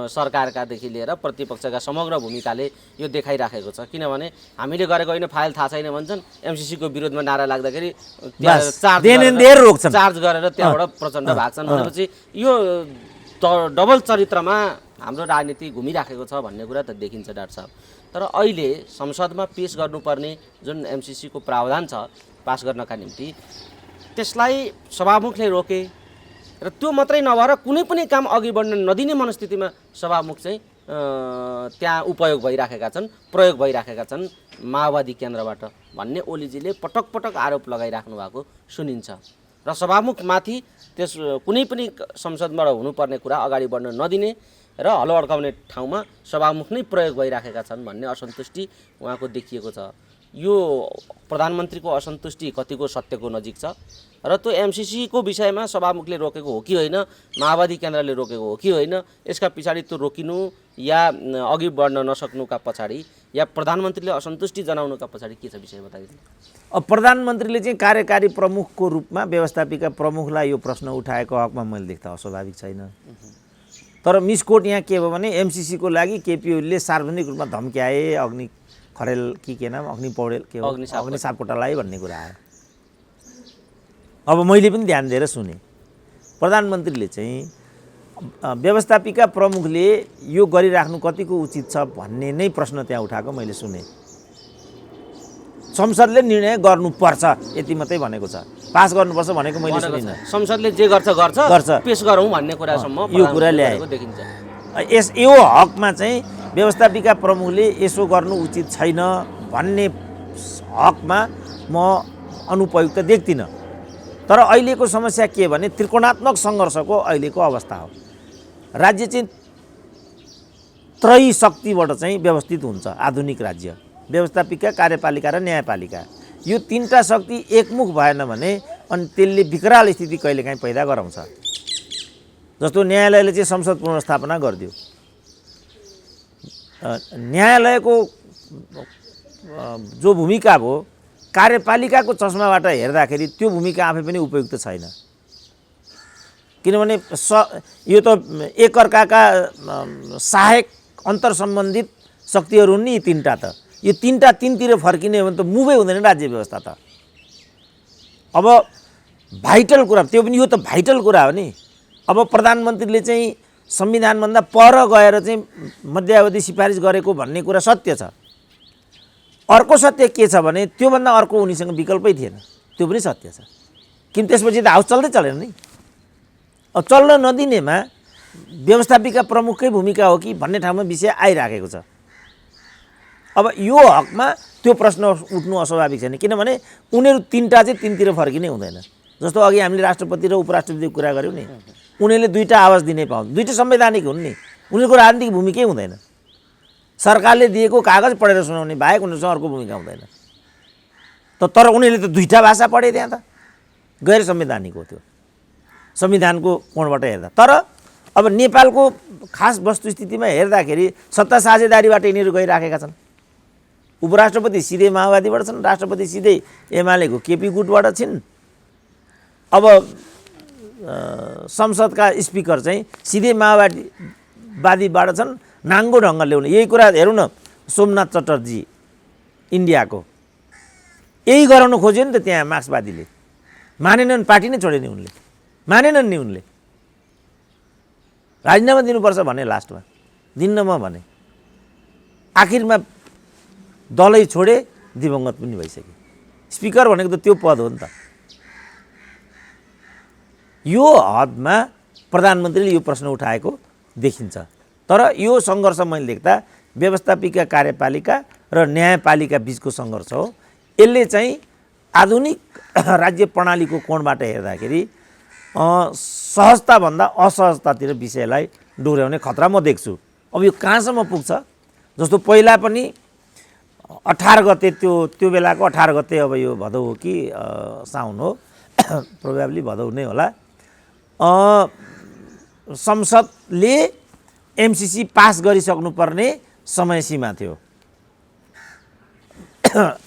सरकारकादेखि लिएर प्रतिपक्षका समग्र भूमिकाले यो देखाइराखेको छ। किनभने हामीले गरेको होइन, फाइल थाहा छैन भन्छन्, एमसीसीको विरोधमा नारा लाग्दाखेरि चार्ज गरेर त्यहाँबाट प्रचण्ड भाग्छन् भनेपछि यो डबल चरित्रमा हाम्रो राजनीति घुमिराखेको छ भन्ने कुरा त देखिन्छ डाक्टर साहब। तर अहिले संसदमा पेश गर्नुपर्ने जुन एमसीसीको प्रावधान छ पास गर्नका निम्ति, त्यसलाई सभामुखले रोके र त्यो मात्रै नभएर कुनै पनि काम अघि बढ्न नदिने मनस्थितिमा सभामुख चाहिँ त्यहाँ उपयोग भइराखेका छन्, प्रयोग भइराखेका छन् माओवादी केन्द्रबाट भन्ने ओलीजीले पटक पटक आरोप लगाइराख्नु भएको सुनिन्छ। र सभामुखमाथि त्यस कुनै पनि संसदबाट हुनुपर्ने कुरा अगाडि बढ्न नदिने र हलो अड्काउने ठाउँमा सभामुख नै प्रयोग भइराखेका छन् भन्ने असन्तुष्टि उहाँको देखिएको छ। यो प्रधानमन्त्रीको असन्तुष्टि कतिको सत्यको नजिक छ र त्यो एमसीसीको विषयमा सभामुखले रोकेको हो कि होइन, माओवादी केन्द्रले रोकेको हो कि होइन, यसका पछाडि त्यो रोकिनु या अघि बढ्न नसक्नुका पछाडि या प्रधानमन्त्रीले असन्तुष्टि जनाउनुका पछाडि के छ विषय बताइदिनु। अब प्रधानमन्त्रीले चाहिँ कार्यकारी प्रमुखको रूपमा व्यवस्थापिका प्रमुखलाई यो प्रश्न उठाएको हकमा मैले देख्दा अस्वाभाविक छैन। तर मिसकोट यहाँ के भयो भने एमसीसीको लागि केपी ओलीले सार्वजनिक रूपमा धम्क्याए, अग्नि खरेल के नाम, अग्नि पौडेल के हो, अग्नि सापकोटालाई भन्ने कुरा आयो। अब मैले पनि ध्यान दिएर सुने, प्रधानमन्त्रीले चाहिँ व्यवस्थापिका प्रमुखले यो गरिराख्नु कतिको उचित छ भन्ने नै प्रश्न त्यहाँ उठाएको मैले सुने। संसदले निर्णय गर्नुपर्छ यति मात्रै भनेको छ, पास गर्नुपर्छ भनेको मैले सुनिनँ। संसदले जे गर्छ पेश गरौँ भन्ने कुरासम्म यो कुरा ल्याएको देखिन्छ। यो हकमा चाहिँ व्यवस्थापिका प्रमुखले यसो गर्नु उचित छैन भन्ने हकमा म अनुपयुक्त देख्दिनँ। तर अहिलेको समस्या के भने त्रिकोणात्मक सङ्घर्षको अहिलेको अवस्था हो। राज्य चाहिँ त्रयी शक्तिबाट चाहिँ व्यवस्थित हुन्छ। आधुनिक राज्य व्यवस्थापिका, कार्यपालिका र न्यायपालिका, यो तीनटा शक्ति एकमुख भएन भने अनि त्यसले विकराल स्थिति कहिलेकाहीँ पैदा गराउँछ। जस्तो न्यायालयले चाहिँ संसद पुनर्स्थापना गरिदियो, न्यायालयको जो भूमिका भयो कार्यपालिकाको चस्माबाट हेर्दाखेरि त्यो भूमिका आफै पनि उपयुक्त छैन। किनभने यो त एकअर्काका सहायक अन्तर सम्बन्धित शक्तिहरू हुन् नि यी तीनटा। त यो तीनटा तीनतिर फर्किने हो भने त मुभै हुँदैन राज्य व्यवस्था त। अब भाइटल कुरा, त्यो पनि यो त भाइटल कुरा हो नि। अब प्रधानमन्त्रीले चाहिँ संविधानभन्दा पर गएर चाहिँ मध्यावधि सिफारिस गरेको भन्ने कुरा सत्य छ। अर्को सत्य के छ भने त्योभन्दा अर्को उनीसँग विकल्पै थिएन, त्यो पनि सत्य छ। किन त्यसपछि त हाउस चल्दै चलेन नि। अब चल्न नदिनेमा व्यवस्थापिका प्रमुखकै भूमिका हो कि भन्ने ठाउँमा विषय आइराखेको छ। अब यो हकमा त्यो प्रश्न उठ्नु अस्वाभाविक छैन, किनभने उनीहरू तीनटा चाहिँ तीनतिर फर्किने हुँदैन। जस्तो अघि हामीले राष्ट्रपति र उपराष्ट्रपतिको कुरा गऱ्यौँ नि, उनीहरूले दुईटा आवाज दिने पाउँछ, दुईटा संवैधानिक हुन् नि, उनीहरूको राजनीतिक भूमिकै हुँदैन। सरकारले दिएको कागज पढेर सुनाउने बाहेक उनीहरूसँग अर्को भूमिका हुँदैन। तर उनीहरूले त दुईटा भाषा पढे त्यहाँ त गैर संवैधानिक हो त्यो संविधानको कोणबाट हेर्दा। तर अब नेपालको खास वस्तुस्थितिमा हेर्दाखेरि सत्ता साझेदारीबाट यिनीहरू गइराखेका छन्। उपराष्ट्रपति सिधै माओवादीबाट छन्, राष्ट्रपति सिधै एमालेको केपी गुटबाट छिन्। अब संसदका स्पिकर चाहिँ सिधै माओवादीबाट छन्। नाङ्गो ढङ्गले ल्याउने यही कुरा हेरौँ न, सोमनाथ चटर्जी इन्डियाको यही गराउन खोज्यो नि त त्यहाँ मार्क्सवादीले। मानेनन्, पार्टी नै छोडे नि उनले, मानेनन् नि उनले। राजीनामा दिनुपर्छ भने लास्टमा दिन्न म भने, आखिरमा दलै छोडे, दिवंगत पनि भइसक्यो। स्पिकर भनेको त त्यो पद हो नि त। यो हदमा प्रधानमन्त्रीले यो प्रश्न उठाएको देखिन्छ। तर यो सङ्घर्ष मैले देख्दा व्यवस्थापिका, कार्यपालिका र न्यायपालिका बिचको सङ्घर्ष हो। यसले चाहिँ आधुनिक राज्य प्रणालीको कोणबाट हेर्दाखेरि सहजताभन्दा असहजतातिर विषयलाई डोर्याउने खतरा म देख्छु। अब यो कहाँसम्म पुग्छ? जस्तो पहिला पनि 18 गते त्यो बेलाको 18 गते, अब यो भदौ हो कि साउन हो, प्रोबेबली भदौ नै होला, संसदले एमसिसी पास गरिसक्नुपर्ने समय सीमा थियो।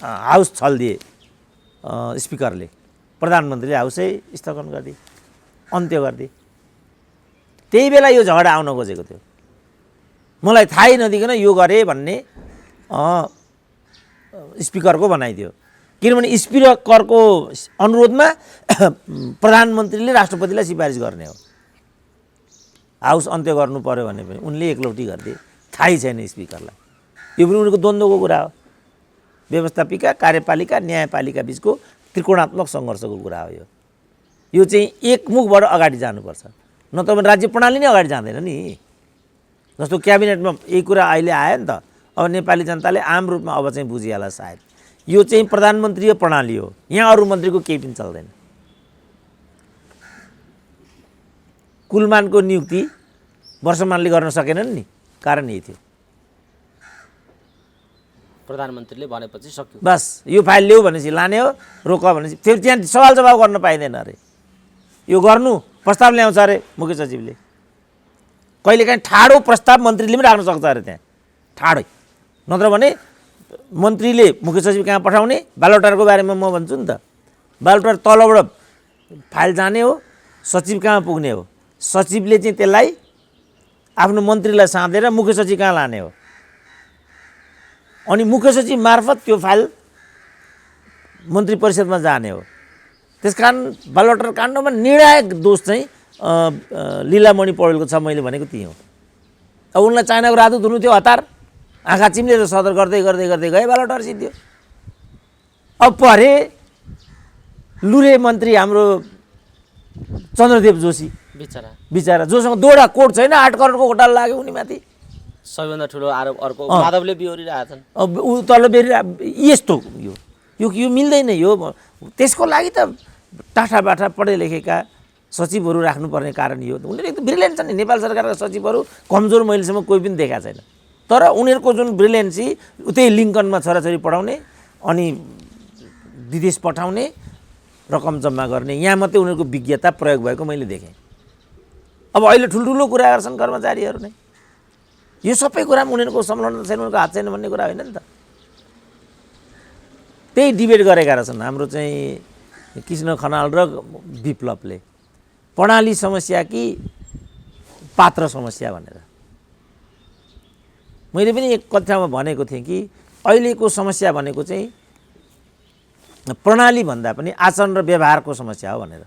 हाउस छल्दिए स्पिकरले, प्रधानमन्त्रीले हाउसै स्थगन गरिदिए, अन्त्य गरिदिए। त्यही बेला यो झगडा आउन खोजेको थियो। मलाई थाहै नदिकन यो गरे भन्ने स्पिकरको भनाइदियो। किनभने स्पिकरको अनुरोधमा प्रधानमन्त्रीले राष्ट्रपतिलाई सिफारिस गर्ने हो। हाउस अन्त्य गर्नु पर्यो भने पनि उनले एकलौटी गरिदिए, थाहै छैन स्पिकरलाई। यो पनि उनीहरूको द्वन्द्वको कुरा हो। व्यवस्थापिका, कार्यपालिका, न्यायपालिका बिचको त्रिकोणात्मक सङ्घर्षको कुरा हो यो। यो चाहिँ एकमुखबाट अगाडि जानुपर्छ, नत्र भने राज्य प्रणाली नै अगाडि जाँदैन नि। जस्तो क्याबिनेटमा यही कुरा अहिले आयो नि त। अब नेपाली जनताले आम रूपमा अब चाहिँ बुझिहाल्ला सायद। यो चाहिँ प्रधानमन्त्रीय प्रणाली हो, यहाँ अरू मन्त्रीको केही पनि चल्दैन। कुलमानको नियुक्ति वर्षमानले गर्न सकेनन् नि, कारण यही थियो। प्रधानमन्त्रीले भनेपछि सक्यो, बस यो फाइल ल्याऊ भनेपछि लाने हो, रोक भनेपछि फेरि त्यहाँ सवाल जवाब गर्न पाइँदैन अरे। यो गर्नु प्रस्ताव ल्याउँछ अरे मुख्य सचिवले, कहिलेकाहीँ ठाडो प्रस्ताव मन्त्रीले पनि राख्न सक्छ अरे त्यहाँ, ठाडै। नत्र भने मन्त्रीले मुख्य सचिव कहाँ पठाउने, बालोटारको बारेमा म भन्छु नि त। बालोटार तलबाट फाइल जाने हो, सचिव कहाँ पुग्ने हो, सचिवले चाहिँ त्यसलाई आफ्नो मन्त्रीलाई साँधेर मुख्य सचिव कहाँ लाने हो, अनि मुख्य सचिव मार्फत त्यो फाइल मन्त्री परिषदमा जाने हो। त्यसकारण बालोटार काण्डमा निर्णायक दोष चाहिँ लीलामणि पौडेलको छ, मैले भनेको त्यही हो। अब उनलाई चाइनाको राजदूत हुनु थियो, हतार आँखा चिम्लेर सदर गर्दै गर्दै गर्दै गए, बालोटार सिद्धियो। अब परे लुरे मन्त्री हाम्रो चन्द्रदेव जोशी बिचरा जोसँग दोडा कोट छैन 8 करोडको घोटाला लाग्यो उनीमाथि। सबैभन्दा ठुलो आरोप अर्को माधवले बिहोरिरहेका छन्। अब ऊ तल बेरि यस्तो यो मिल्दैन। यो त्यसको लागि त टाठाबाठा पढे लेखेका सचिवहरू राख्नुपर्ने कारण यो। उनीहरू एकदम ब्रिलियन्ट छन् नि। नेपाल सरकारका सचिवहरू कमजोर मैलेसम्म कोही पनि देखाएको छैन। तर उनीहरूको जुन ब्रिलियन्सी त्यही लिङ्कनमा छोराछोरी पढाउने अनि विदेश पठाउने रकम जम्मा गर्ने, यहाँ मात्रै उनीहरूको विज्ञता प्रयोग भएको मैले देखेँ। अब अहिले ठुल्ठुलो कुरा गर्छन् कर्मचारीहरू नै। यो सबै कुरामा उनीहरूको संलग्न छैन, उनीहरूको हात छैन भन्ने कुरा होइन नि त। त्यही डिबेट गरेका रहेछन् हाम्रो चाहिँ कृष्ण खनाल र विप्लवले, प्रणाली समस्या कि पात्र समस्या भनेर। मैले पनि एक कक्षामा भनेको थिएँ कि अहिलेको समस्या भनेको चाहिँ प्रणाली भन्दा पनि आचरण र व्यवहारको समस्या हो भनेर।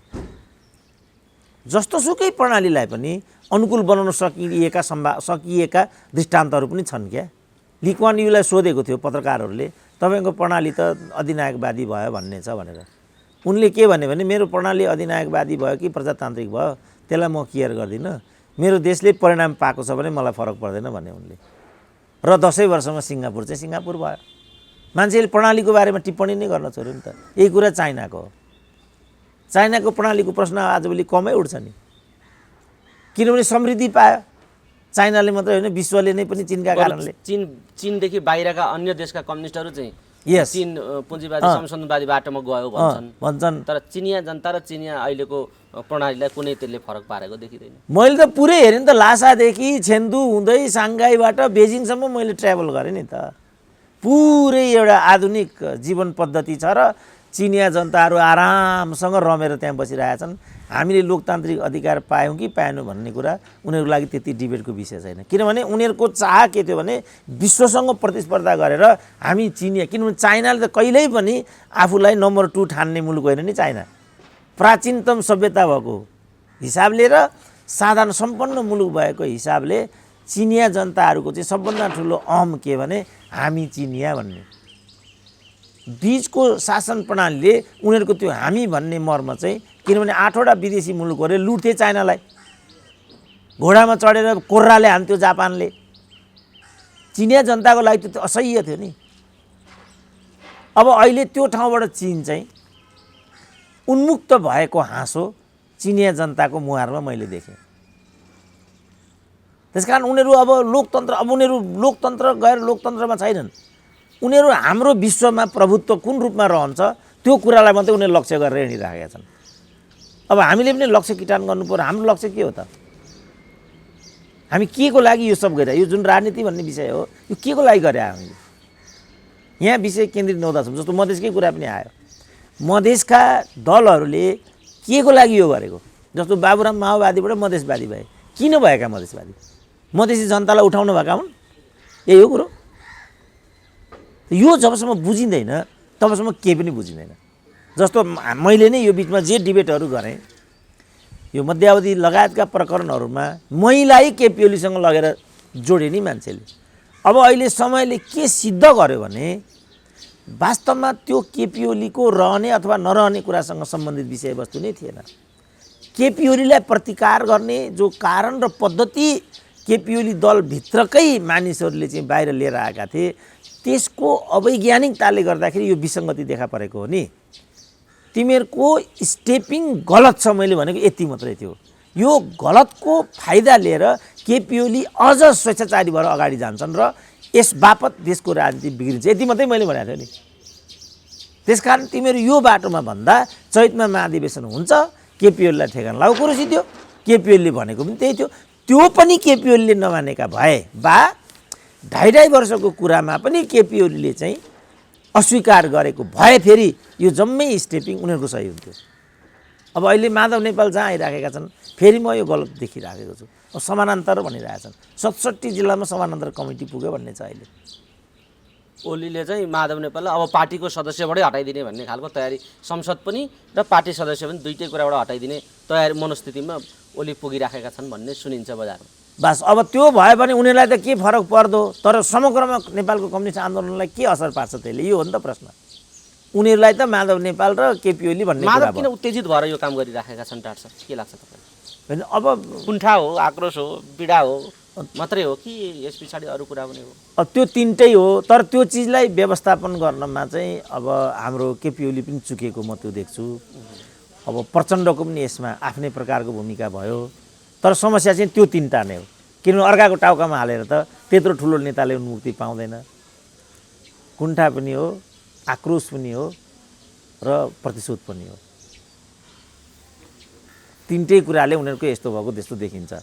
जस्तोसुकै प्रणालीलाई पनि अनुकूल बनाउन सकिएका दृष्टान्तहरू पनि छन् क्या। ली कुवान यूलाई सोधेको थियो पत्रकारहरूले, तपाईँको प्रणाली त अधिनायकवादी भयो भन्ने छ भनेर। उनले के भने मेरो प्रणाली अधिनायकवादी भयो कि प्रजातान्त्रिक भयो त्यसलाई म केयर गर्दिनँ, मेरो देशले परिणाम पाएको छ भने मलाई फरक पर्दैन भने उनले। र 10 वर्षमा सिङ्गापुर चाहिँ सिङ्गापुर भयो। मान्छेले प्रणालीको बारेमा टिप्पणी नै गर्न छोड्यो नि त। यही कुरा चाइनाको हो। चाइनाको प्रणालीको प्रश्न आजभोलि कमै उठ्छ नि, किनभने समृद्धि पायो। चाइनाले मात्रै होइन, विश्वले नै पनि चीनका कारणले। चीनदेखि बाहिरका अन्य देशका कम्युनिस्टहरू चाहिँ यस चीन पुँजीवादी संशोधनवादी बाटोमा गयो भन्छन्। तर चिनिया जनता र चिनिया अहिलेको प्रणालीलाई कुनै त्यसले फरक पारेको देखिँदैन। मैले त पुरै हेरेँ नि त। लासादेखि छेन्दु हुँदै साङ्घाईबाट बेजिङसम्म मैले ट्राभल गरेँ नि त। पुरै एउटा आधुनिक जीवन पद्धति छ र चिनिया जनताहरू आरामसँग रमेर त्यहाँ बसिरहेछन्। हामीले लोकतान्त्रिक अधिकार पायौँ कि पाएनौँ भन्ने कुरा उनीहरूको लागि त्यति डिबेटको विषय छैन। किनभने उनीहरूको चाह के थियो भने विश्वसँग प्रतिस्पर्धा गरेर हामी चिनिया, किनभने चाइनाले त कहिल्यै पनि आफूलाई नम्बर 2 ठान्ने मुलुक होइन नि चाइना। प्राचीनतम सभ्यता भएको हिसाबले र साधारण सम्पन्न मुलुक भएको हिसाबले चिनिया जनताहरूको चाहिँ सबभन्दा ठुलो अहम के भने हामी चिनिया भन्ने। बीचको शासन प्रणालीले उनीहरूको त्यो हामी भन्ने मर्म चाहिँ, किनभने 8वटा विदेशी मुलुकहरूले लुट्थे चाइनालाई, घोडामा चढेर कोर्राले हान्थ्यो जापानले। चिनिया जनताको लागि त्यो असह्य थियो नि। अब अहिले त्यो ठाउँबाट चीन चाहिँ उन्मुक्त भएको हाँसो चिनिया जनताको मुहारमा मैले देखेँ। त्यसकारण उनीहरू अब उनीहरू लोकतन्त्र गएर लोकतन्त्रमा छैनन्। उनीहरू हाम्रो विश्वमा प्रभुत्व कुन रूपमा रहन्छ त्यो कुरालाई मात्रै उनीहरू लक्ष्य गरेर हिँडिरहेका छन्। अब हामीले पनि लक्ष्य किटान गर्नु पर्यो। हाम्रो लक्ष्य के हो त? हामी के को लागि यो सब गरिरहेको? यो जुन राजनीति भन्ने विषय हो, यो के को लागि गरिरहेको हामीले? यहाँ विषय केन्द्रित नहुँदासम्म, जस्तो मधेसकै कुरा पनि आयो, मधेसका दलहरूले के को लागि यो गरेको? जस्तो बाबुराम माओवादीबाट मधेसवादी भए। किन भएका मधेसवादी? मधेसी जनतालाई उठाउनु भएका हुन्? यही हो कुरो। यो जबसम्म बुझिँदैन तबसम्म केही पनि बुझिँदैन। जस्तो मैले नै यो बिचमा जे डिबेटहरू गरेँ, यो मध्यावधि लगायतका प्रकरणहरूमा मैलाई केपी ओलीसँग लगेर जोडे नि मान्छेले। अब अहिले समयले के सिद्ध गर्यो भने वास्तवमा त्यो केपी ओलीको रहने अथवा नरहने कुरासँग सम्बन्धित विषयवस्तु नै थिएन। केपी ओलीलाई प्रतिकार गर्ने जो कारण र पद्धति केपी ओली दलभित्रकै मानिसहरूले चाहिँ बाहिर लिएर आएका थिए, त्यसको अवैज्ञानिकताले गर्दाखेरि यो विसङ्गति देखा परेको हो नि। तिमीहरूको स्टेपिङ गलत छ, मैले भनेको यति मात्रै थियो। यो गलतको फाइदा लिएर केपी ओली अझ स्वेच्छाचारी भएर अगाडि जान्छन् र यस बापत देशको राजनीति बिग्रिन्छ। यति मात्रै मैले भनेको थिएँ नि। त्यसकारण तिमीहरू यो बाटोमा भन्दा चैतमा महाधिवेशन हुन्छ, केपी ओलीलाई ठेगान लागु कुरो सिद्धियो। केपी ओलीले भनेको पनि त्यही थियो। त्यो पनि केपी ओलीले नमानेका भए बा 2.5 वर्षको कुरामा पनि केपी ओलीले चाहिँ अस्वीकार गरेको भए फेरि यो जम्मै स्टेपिङ उनीहरूको सही हुन्थ्यो। अब अहिले माधव नेपाल जहाँ आइराखेका छन्, फेरि म यो गलत देखिराखेको छु। अब समानान्तर भनिरहेछन्, 67 जिल्लामा समानान्तर कमिटी पुग्यो भन्ने छ अहिले। ओलीले चाहिँ माधव नेपाललाई अब पार्टीको सदस्यबाटै हटाइदिने भन्ने खालको तयारी, संसद पनि र पार्टी सदस्य पनि दुईटै कुराबाट हटाइदिने तयारी मनस्थितिमा ओली पुगिराखेका छन् भन्ने सुनिन्छ बजारमा। बस अब त्यो भयो भने उनीहरूलाई त के फरक पर्दो, तर समग्रमा नेपालको कम्युनिस्ट आन्दोलनलाई के असर पार्छ त्यसले? यो हो नि त प्रश्न। उनीहरूलाई त माधव नेपाल र केपी ओली भन्ने माधव किन उत्तेजित भएर यो काम गरिराखेका छन् डाक्टर साहब, के लाग्छ तपाईँलाई? होइन अब कुण्ठा हो, आक्रोश हो, पीडा हो मात्रै हो कि यस पछाडि अरू कुरा पनि हो? अब त्यो तिनटै हो, तर त्यो चिजलाई व्यवस्थापन गर्नमा चाहिँ अब हाम्रो केपी ओली पनि चुकेको म त्यो देख्छु। अब प्रचण्डको पनि यसमा आफ्नै प्रकारको भूमिका भयो, तर समस्या चाहिँ त्यो तिनवटा नै हो। किनभने अर्काको टाउकामा हालेर त त्यत्रो ठुलो नेताले उन्मुक्ति पाउँदैन। कुण्ठा पनि हो, आक्रोश पनि हो र प्रतिशोध पनि हो। तिनटै कुराले उनीहरूको यस्तो भएको त्यस्तो देखिन्छ।